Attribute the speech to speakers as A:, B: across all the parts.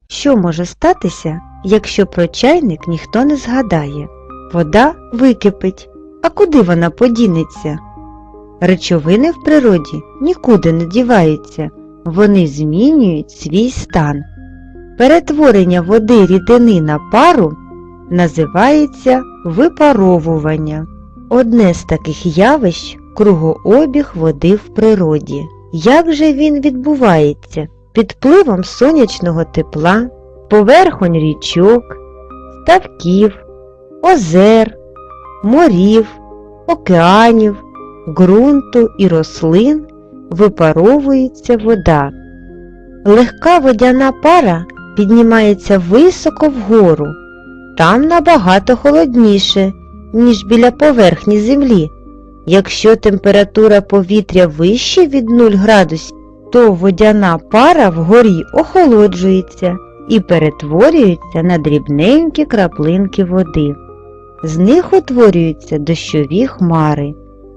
A: Що може статися, якщо про чайник ніхто не згадає? Вода википить, а куди вона подінеться? Речовини в природі нікуди не діваються, вони змінюють свій стан. Перетворення води рідини на пару називається випаровування. Одне з таких явищ – кругообіг води в природі. Як же він відбувається? Під впливом сонячного тепла, поверхонь річок, ставків, озер, морів, океанів, ґрунту і рослин випаровується вода. Легка водяна пара піднімається високо вгору. Там набагато холодніше, ніж біля поверхні землі. Якщо температура повітря вище від 0 градусів, то водяна пара вгорі охолоджується і перетворюється на дрібненькі краплинки води. З них утворюються дощові хмари.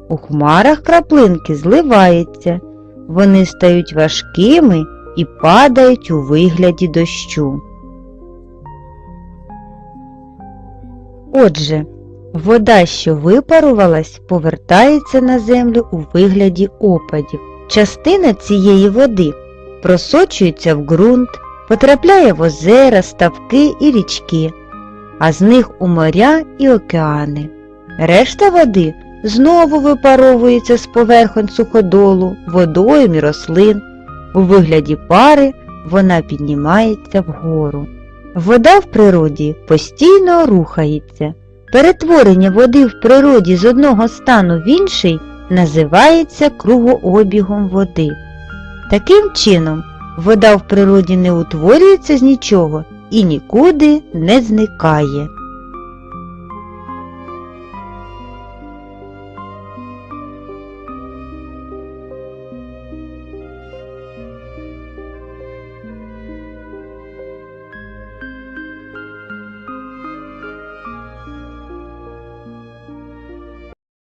A: У хмарах краплинки зливаються, вони стають важкими і падають у вигляді дощу. Отже, вода, що випарувалась, повертається на землю у вигляді опадів. Частина цієї води просочується в ґрунт, потрапляє в озера, ставки і річки, а з них у моря і океани. Решта води знову випаровується з поверхонь суходолу, водойм і рослин. У вигляді пари вона піднімається вгору. Вода в природі постійно рухається. Перетворення води в природі з одного стану в інший називається кругообігом води. Таким чином, вода в природі не утворюється з нічого і нікуди не зникає.